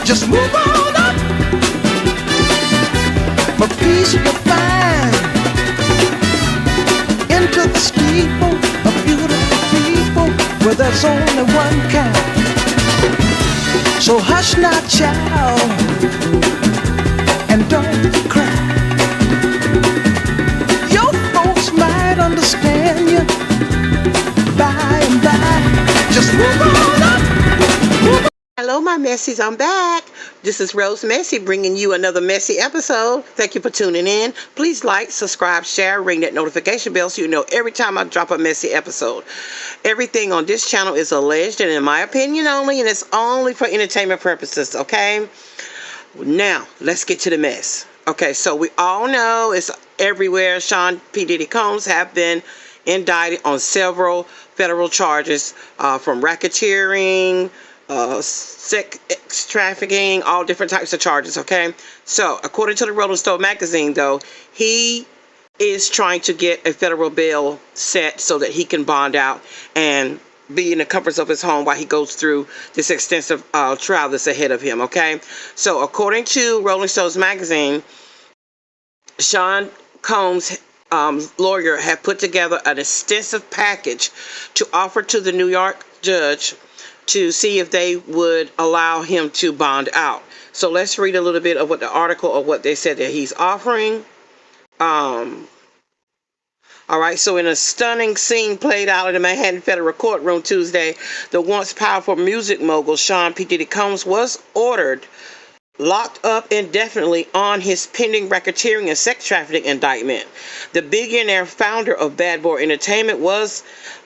Just move on up. For peace you can find into the steeple of beautiful people where there's only one kind. So hush now, child, and don't cry. Your folks might understand you by and by. Just move on up. Move on. Hello, my Messies. I'm back. This is Rose Messy bringing you another Messy episode. Thank you for tuning in. Please like, subscribe, share, ring that notification bell so you know every time I drop a Messy episode. Everything on this channel is alleged and in my opinion only, and it's only for entertainment purposes, okay? Now, let's get to the mess. Okay, so we all know it's everywhere. Sean P. Diddy Combs have been indicted on several federal charges from racketeering, sex trafficking, all different types of charges, okay? So, according to the Rolling Stone magazine, though, he is trying to get a federal bail set so that he can bond out and be in the comforts of his home while he goes through this extensive trial that's ahead of him, okay? So, according to Rolling Stones magazine, Sean Combs' lawyer had put together an extensive package to offer to the New York judge to see if they would allow him to bond out. So let's read a little bit of what the article or what they said that he's offering. All right, so in a stunning scene played out in the Manhattan Federal Courtroom Tuesday, the once powerful music mogul Sean P. Diddy Combs was ordered locked up indefinitely on his pending racketeering and sex trafficking indictment. The billionaire founder of Bad Boy Entertainment was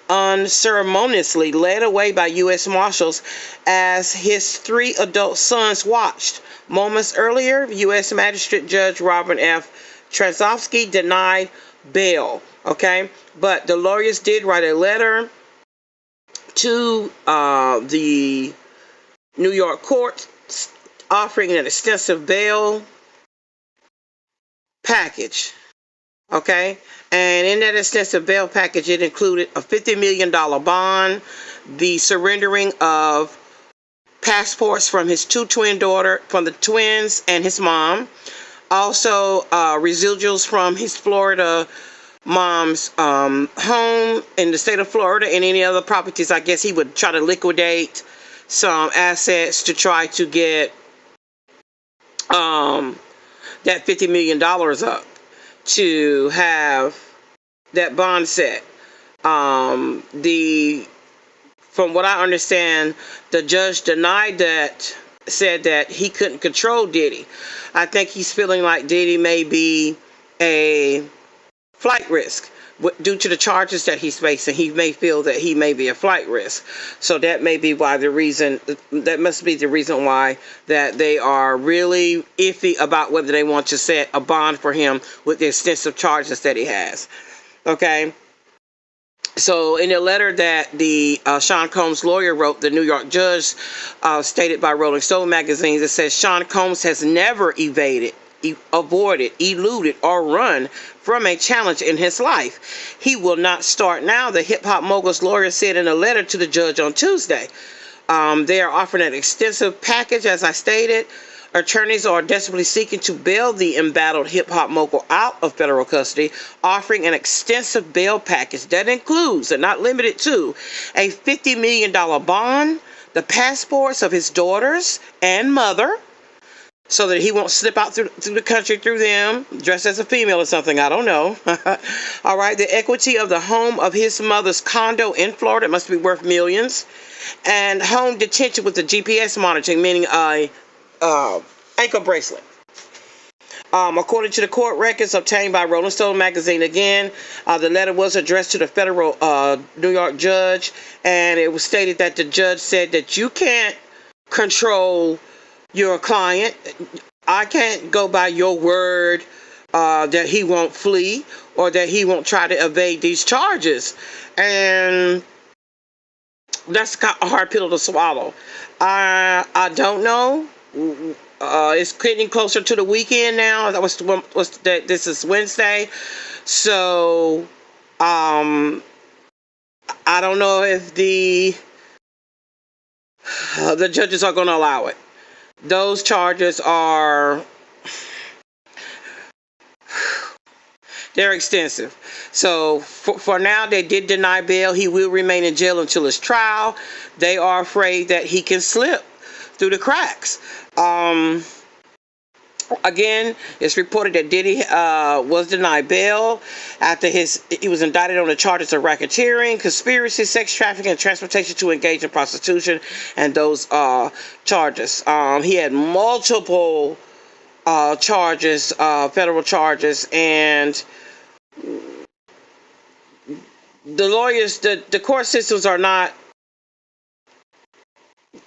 unceremoniously led away by U.S. Marshals as his 3 adult sons watched. Moments earlier, U.S. Magistrate Judge Robert F. Trzaskowski denied bail. Okay, but the lawyers did write a letter to the New York court offering an extensive bail package. Okay, and in that extensive bail package, it included a $50 million bond, the surrendering of passports from his 2 twin daughters, from the twins and his mom, also residuals from his Florida mom's home in the state of Florida, and any other properties. I guess he would try to liquidate some assets to try to get that $50 million up to have that bond set. From what I understand, the judge denied that, said that he couldn't control Diddy. I think he's feeling like Diddy may be a flight risk due to the charges that he's facing. He may feel that he may be a flight risk. So that may be why that must be the reason why that they are really iffy about whether they want to set a bond for him with the extensive charges that he has. Okay. So in a letter that the Sean Combs lawyer wrote, the New York judge stated by Rolling Stone magazine, it says Sean Combs has never avoided, eluded, or run from a challenge in his life. He will not start now, the hip-hop mogul's lawyer said in a letter to the judge on Tuesday. They are offering an extensive package, as I stated. Attorneys are desperately seeking to bail the embattled hip-hop mogul out of federal custody, offering an extensive bail package that includes, and not limited to, a $50 million bond, the passports of his daughters and mother, so that he won't slip out through the country through them, dressed as a female or something, I don't know. All right, the equity of the home of his mother's condo in Florida must be worth millions, and home detention with the GPS monitoring, meaning a ankle bracelet. According to the court records obtained by Rolling Stone magazine, again, the letter was addressed to the federal New York judge, and it was stated that the judge said that you can't control your client. I can't go by your word that he won't flee or that he won't try to evade these charges. And that's a hard pill to swallow. I don't know. It's getting closer to the weekend now. This is Wednesday. So I don't know if the judges are going to allow it. Those charges are, they're extensive. So for now, they did deny bail. He will remain in jail until his trial. They are afraid that he can slip through the cracks. Again, it's reported that Diddy was denied bail after he was indicted on the charges of racketeering, conspiracy, sex trafficking, and transportation to engage in prostitution, and those charges. He had multiple charges, federal charges, and the lawyers, the court systems are not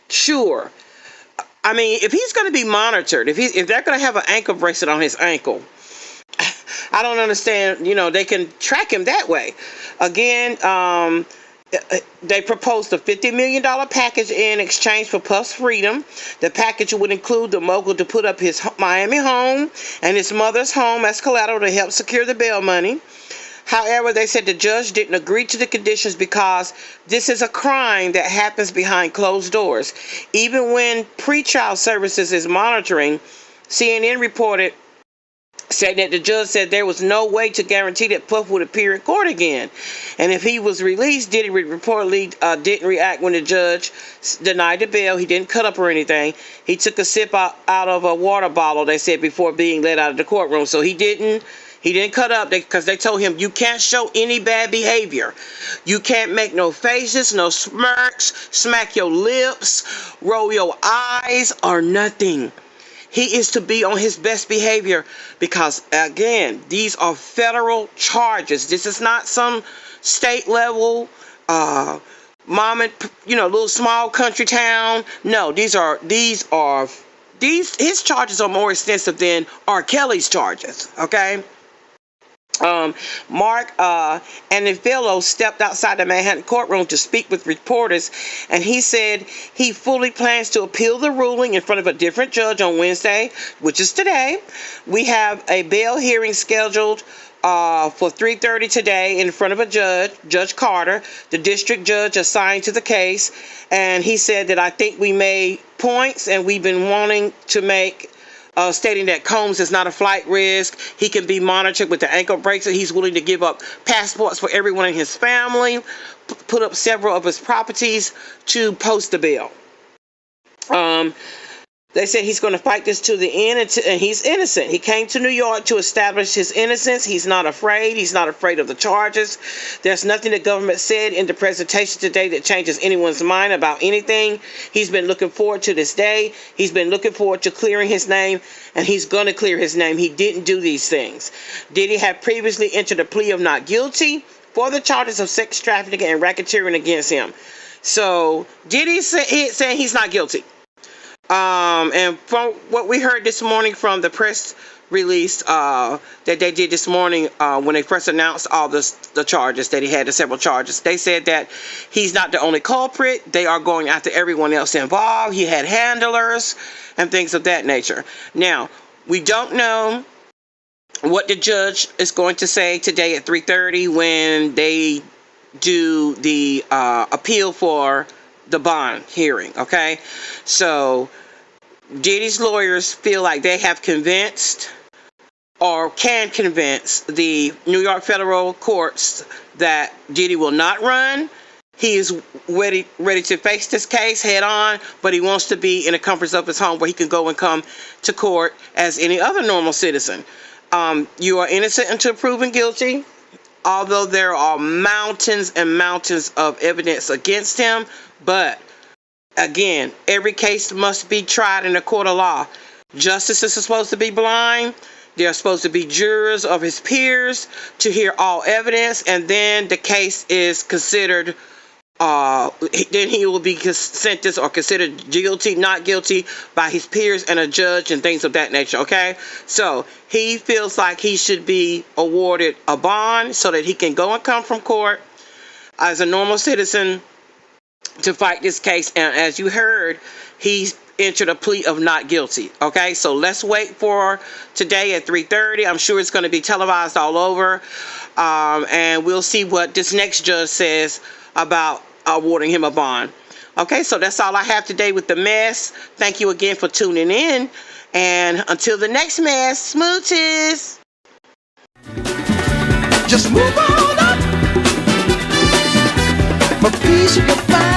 sure. I mean, if he's going to be monitored, if they're going to have an ankle bracelet on his ankle, I don't understand. They can track him that way. Again, they proposed a $50 million package in exchange for Puff's freedom. The package would include the mogul to put up his Miami home and his mother's home as collateral to help secure the bail money. However, they said the judge didn't agree to the conditions because this is a crime that happens behind closed doors. Even when pretrial services is monitoring, CNN reported saying that the judge said there was no way to guarantee that Puff would appear in court again. And if he was released, Diddy reportedly didn't react when the judge denied the bail. He didn't cut up or anything. He took a sip out of a water bottle, they said, before being let out of the courtroom. So he didn't cut up because they told him you can't show any bad behavior. You can't make no faces, no smirks, smack your lips, roll your eyes, or nothing. He is to be on his best behavior because, again, these are federal charges. This is not some state level, little small country town. No, his charges are more extensive than R. Kelly's charges. Okay. Mark Anifello stepped outside the Manhattan courtroom to speak with reporters, and he said he fully plans to appeal the ruling in front of a different judge on Wednesday, which is today. We have a bail hearing scheduled for 3:30 today in front of a judge, Judge Carter, the district judge assigned to the case, and he said that I think we made points and we've been wanting to make stating that Combs is not a flight risk. He can be monitored with the ankle bracelet. He's willing to give up passports for everyone in his family, put up several of his properties to post the bail. They said he's going to fight this to the end, and he's innocent. He came to New York to establish his innocence. He's not afraid. He's not afraid of the charges. There's nothing the government said in the presentation today that changes anyone's mind about anything. He's been looking forward to this day. He's been looking forward to clearing his name, and he's going to clear his name. He didn't do these things. Diddy had previously entered a plea of not guilty for the charges of sex trafficking and racketeering against him. So Diddy's saying he's not guilty. And from what we heard this morning from the press release that they did this morning when they first announced all the charges that he had, the several charges, they said that he's not the only culprit. They are going after everyone else involved. He had handlers and things of that nature. Now, we don't know what the judge is going to say today at 3:30 when they do the appeal for the bond hearing. Okay, so Diddy's lawyers feel like they have convinced or can convince the New York federal courts that Diddy will not run. He is ready to face this case head on, but he wants to be in the comforts of his home where he can go and come to court as any other normal citizen. You are innocent until proven guilty, although there are mountains and mountains of evidence against him. But again, every case must be tried in a court of law. Justices are supposed to be blind. There are supposed to be jurors of his peers to hear all evidence, and then the case is considered, then he will be sentenced or considered guilty, not guilty by his peers and a judge and things of that nature, okay? So he feels like he should be awarded a bond so that he can go and come from court as a normal citizen to fight this case. And as you heard, he's entered a plea of not guilty. Okay, so let's wait for today at 3:30. I'm sure it's going to be televised all over, and we'll see what this next judge says about awarding him a bond. Okay, so that's all I have today with the mess. Thank you again for tuning in. And until the next mess, smooches. Just move on up. A piece of your mind.